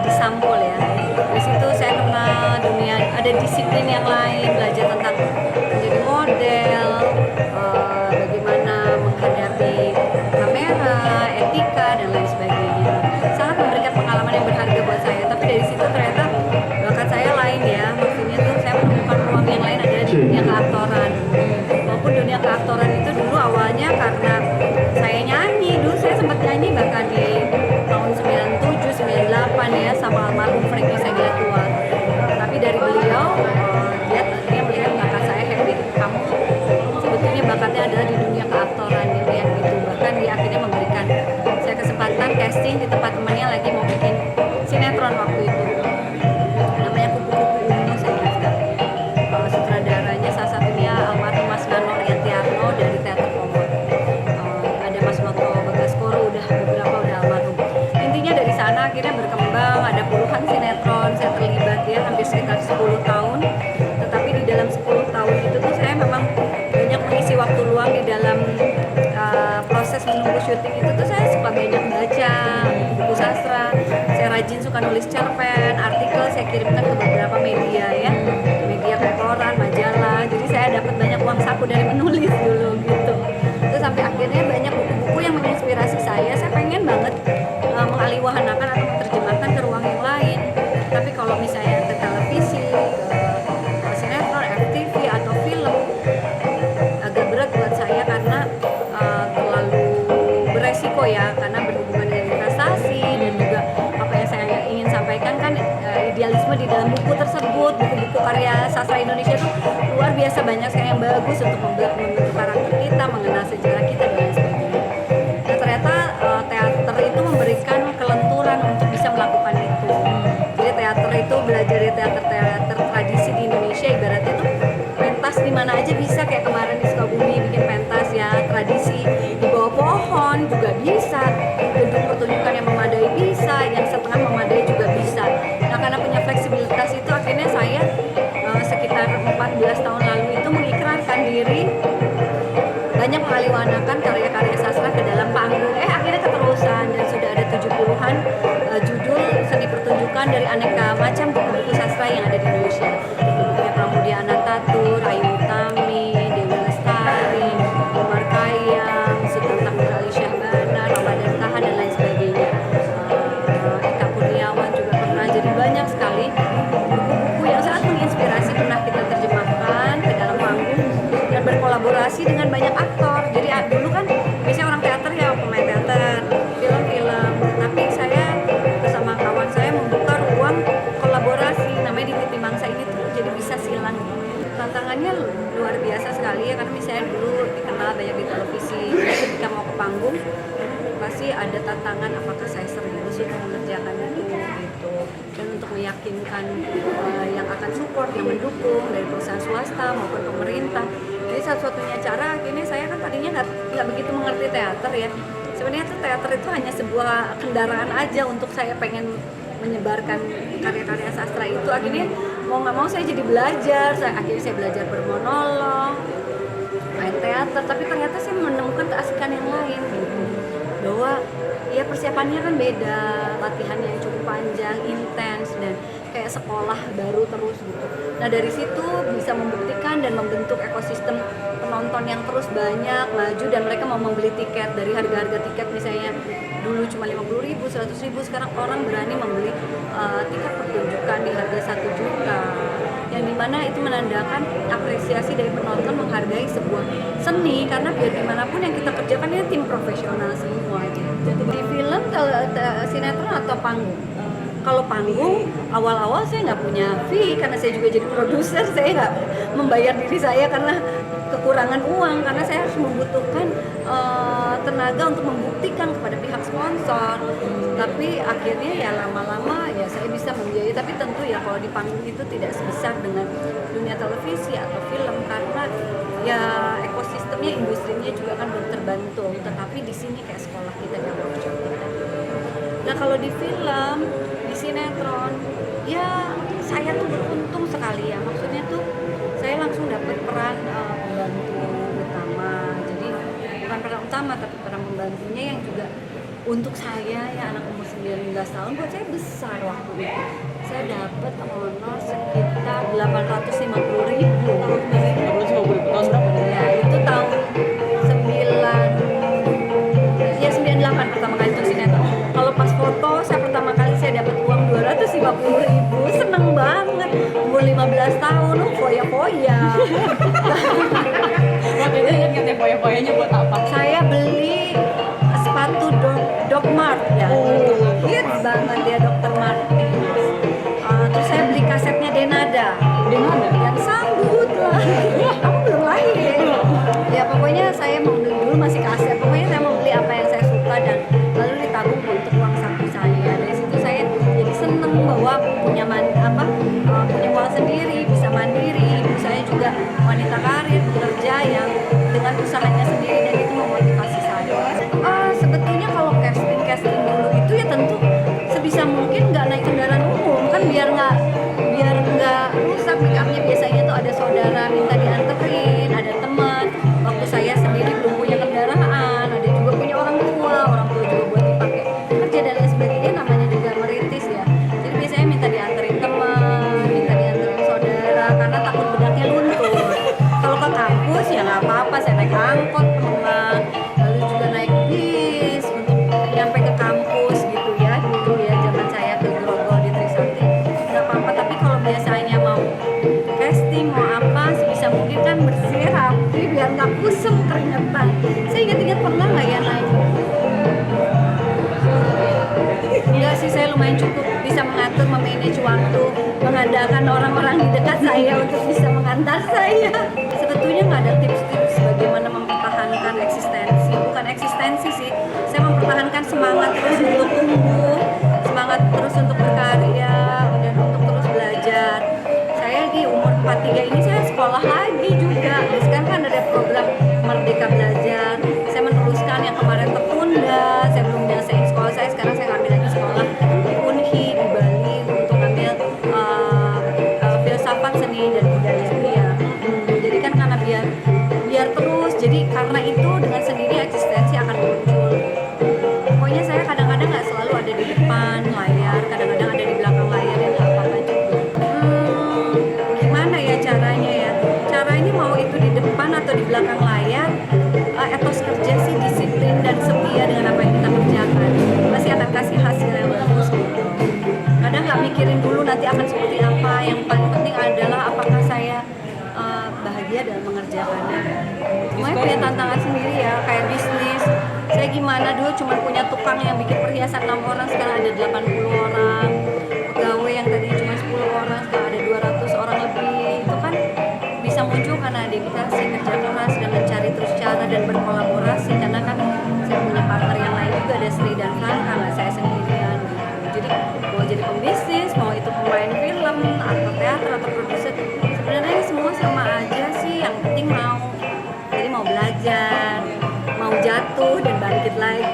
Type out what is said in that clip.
disampul ya. Dari situ saya kenal dunia, ada disiplin yang lain, belajar tentang menjadi model, bagaimana menghadapi kamera, etika dan lain sebagainya. Sangat memberikan pengalaman yang berharga buat saya. Tapi dari situ ternyata bakat saya lain ya. Maksudnya tuh saya menemukan ruang yang lain ada di dunia keaktoran. Walaupun dunia keaktoran itu dulu awalnya karena saya nyanyi, dulu saya sempat nyanyi bahkan di tahun 97, 98 ya sama almarhum Frankie Segala. Tapi dari beliau, dia melihat bakat saya, happy, kamu sebetulnya bakatnya adalah di dunia keaktoran gitu ya gitu. Bahkan dia akhirnya memberikan saya kesempatan casting di tempat temannya lagi mau bikin sinetron waktu itu. Namanya Kupu-Kupu Ungu, saya ingat sekali. Sutradaranya salah satunya almarhum Mas Nano Riantiarno dari Teater Komod. Ada Mas Noto Bagaskoro, beberapa udah almarhum. Intinya dari sana akhirnya berkembang, ada puluhan sinetron saya terlibat ya, hampir sekitar 10 tahun. Tetapi di dalam 10 tahun itu tuh saya memang banyak mengisi waktu luang di dalam proses menunggu syuting itu tuh saya suka banyak baca buku sastra, saya rajin suka nulis cerpen, artikel saya kirimkan ke beberapa media ya, media koran, majalah. Jadi saya dapat banyak uang saku dari menulis dulu gitu. Terus sampai akhirnya banyak buku-buku yang menginspirasi saya pengen banget mengalihwahanakan atau menerjemahkan ke ruang yang lain. Tapi kalau misalnya ke televisi, ke sinetron, FTV atau film, agak berat buat saya karena terlalu beresiko ya, karena berhubungan dengan investasi dan juga apa yang saya ingin sampaikan kan idealisme di dalam buku tersebut. Buku-buku karya sastra Indonesia itu luar biasa banyak sekali yang bagus untuk membentuk karakter kita, mengenal sejarah kita dan lain sebagainya. Nah ternyata teater itu memberikan kelenturan untuk bisa melakukan itu. Jadi teater itu belajar dari teater tradisi di Indonesia, ibaratnya tuh pentas di mana aja bisa, kayak kemarin di Sukabumi bikin pentas ya tradisi di bawah pohon juga bisa, gedung pertunjukan yang memadai bisa, yang setengah memadai juga bisa. Nah karena punya fleksibilitas itu akhirnya saya sekitar 14 tahun lalu itu mengikrarkan diri banyak mengalihwanakan karya-karya sastra ke dalam panggung. Akhirnya keterusan dan sudah ada 70-an judul seni pertunjukan dari aneka macam buku-buku sastra yang ada di Indonesia. Bukunya Pramudia Anantatur, Ayu Utami, Dewi Lestari, Umar Khayyam, Sultan Takmir Ali Syahbana, Ramadan Tahan dan lain sebagainya. Eka Kurniawan juga pernah. Jadi banyak sekali buku-buku yang sangat menginspirasi pernah kita terjemahkan ke dalam panggung dan berkolaborasi dengan banyak aktor. Jadi dulu kan biasanya orang teater ya pemain teater, film-film. Tapi saya bersama kawan saya membuka ruang kolaborasi namanya di Titi Mangsa ini tuh jadi bisa silang. Tantangannya luar biasa sekali ya, karena misalnya dulu dikenal banyak di televisi, ketika mau ke panggung pasti ada tantangan apakah saya serius untuk mengerjakan itu gitu, dan untuk meyakinkan yang akan support, yang mendukung dari perusahaan swasta maupun pemerintah. Jadi satu-satunya cara akhirnya saya kan tadinya nggak begitu mengerti teater ya. Sebenarnya tuh teater itu hanya sebuah kendaraan aja untuk saya pengen menyebarkan karya-karya sastra itu. Akhirnya mau nggak mau saya jadi belajar. Akhirnya saya belajar bermonolog, main teater. Tapi ternyata saya menemukan keasikan yang lain gitu. Bahwa ya persiapannya kan beda, latihannya yang cukup panjang, intens, dan kayak sekolah baru terus gitu. Nah dari situ bisa membuktikan dan membentuk ekosistem penonton yang terus banyak, maju, dan mereka mau membeli tiket. Dari harga-harga tiket misalnya dulu cuma 50.000, 100.000, sekarang orang berani membeli tiket pertunjukan di harga 1 juta. Yang dimana itu menandakan apresiasi dari penonton menghargai sebuah seni, karena biar gimana pun yang kita kerjakan ini tim profesional semua aja. Di film, sinetron atau panggung? Kalau panggung, awal-awal saya nggak punya fee karena saya juga jadi produser, saya nggak membayar diri saya karena kekurangan uang, karena saya harus membutuhkan tenaga untuk membuktikan kepada pihak sponsor. Tapi akhirnya ya lama-lama ya saya bisa membiayai, tapi tentu ya kalau di panggung itu tidak sebesar dengan dunia televisi atau film, karena ya ekosistemnya, industrinya juga kan belum terbantu. Tetapi di sini kayak sekolah kita dan workshop kita. Nah kalau di film, di sinetron, ya saya tuh beruntung sekali ya. Maksudnya tuh saya langsung dapat peran pembantu utama. Jadi bukan peran utama tapi peran pembantunya yang juga Untuk saya ya anak umur 19 tahun, buat saya besar waktu itu. Saya dapat honor sekitar 850.000. Tahun berapa? Ya, itu tahun 98 pertama kali itu sinetron. Kalau pas foto saya pertama kali saya dapat uang 250.000, seneng banget. Umur 15 tahun, foya-foya. Waktu itu ingat nggak foya-foyanya buat apa? Saya beli sepatu Doc Mart ya. Hits banget dia Dr. Martens. Terus saya beli kasetnya Denada. Denada? Yang sambut lah. Aku belum lahir. Ya pokoknya saya mau beli dulu masih kaset. Pokoknya saya mau beli apa yang saya suka dan lalu ditabung untuk uang saku saya. Dari situ saya jadi seneng bahwa punya punya uang sendiri, bisa mandiri. Ibu saya juga wanita karir, bekerja yang dengan usahanya sendiri dan itu memotivasi saya. Sebetulnya kalau casting dulu itu ya tentu sebisa mungkin nggak naik kendaraan umum kan biar nggak rusak pickupnya. Biasanya tuh ada saudara minta dianterin, ada teman. Waktu saya sendiri belum punya kendaraan, ada juga punya orang tua juga buat dipakai kerja dan lain sebagainya, namanya juga merintis ya. Jadi biasanya minta dianterin teman, minta dianterin saudara karena takut bedaknya luntur. Kalau ke kampus ya nggak apa-apa, saya naik angkot teman, lalu juga naik bis untuk nyampe ke kampus gitu ya. Dulu ya zaman saya ke Grogol di Trisakti nggak apa-apa. Tapi kalau biasanya mau casting mau apa sebisa mungkin kan bersih rapi biar nggak kusem keringetan. Saya ingat pernah nggak ya naik, enggak sih, saya lumayan cukup bisa mengatur, memanage waktu, mengandalkan orang-orang di dekat saya untuk bisa mengantar saya. Sebetulnya nggak ada tips-tips bagaimana mempertahankan eksistensi, bukan eksistensi sih, saya mempertahankan semangat terus untuk tumbuh, semangat terus untuk berkarya dan untuk terus belajar. Saya di umur 43 ini saya sekolah lagi juga. Sekarang kan ada program Merdeka Belajar, saya meneruskan yang kemarin tertunda. Saya belum menyelesaikan sekolah saya, sekarang saya ngambil lagi sekolah di Unhi di Bali untuk ngambil filsafat seni dan budaya. Jadi kan karena biar terus, jadi karena itu dengan sendiri eksistensi akan muncul. Pokoknya saya kadang-kadang nggak selalu ada di depan layar, kadang-kadang ada di belakang layar yang nggak apa-apa juga. Gimana ya caranya ya? Caranya mau itu di depan atau di belakang layar, etos kerja sih disiplin dan setia dengan apa yang kita kerjakan pasti akan kasih hasil yang bagus gitu. Kadang nggak mikirin dulu nanti akan seperti apa, yang paling penting adalah apakah saya bahagia dalam mengerjakannya. Semuanya punya tantangan sendiri ya, kayak bisnis. Saya gimana dulu cuma punya tukang yang bikin perhiasan 6 orang, sekarang ada 80 orang. Pegawai yang tadi cuma 10 orang, sekarang ada 200 orang lebih. Itu kan bisa muncul karena dedikasi, kerja keras, dan mencari terus cara dan berkolaborasi. Karena kan saya punya partner yang lain juga, ada Sri dan Franka, nggak saya sendirian. Jadi mau jadi pembisnis, mau itu pemain film, atau teater, atau produser, sebenarnya semua sama aja sih. Yang penting mau, jadi mau belajar, mau jatuh dan bangkit lagi.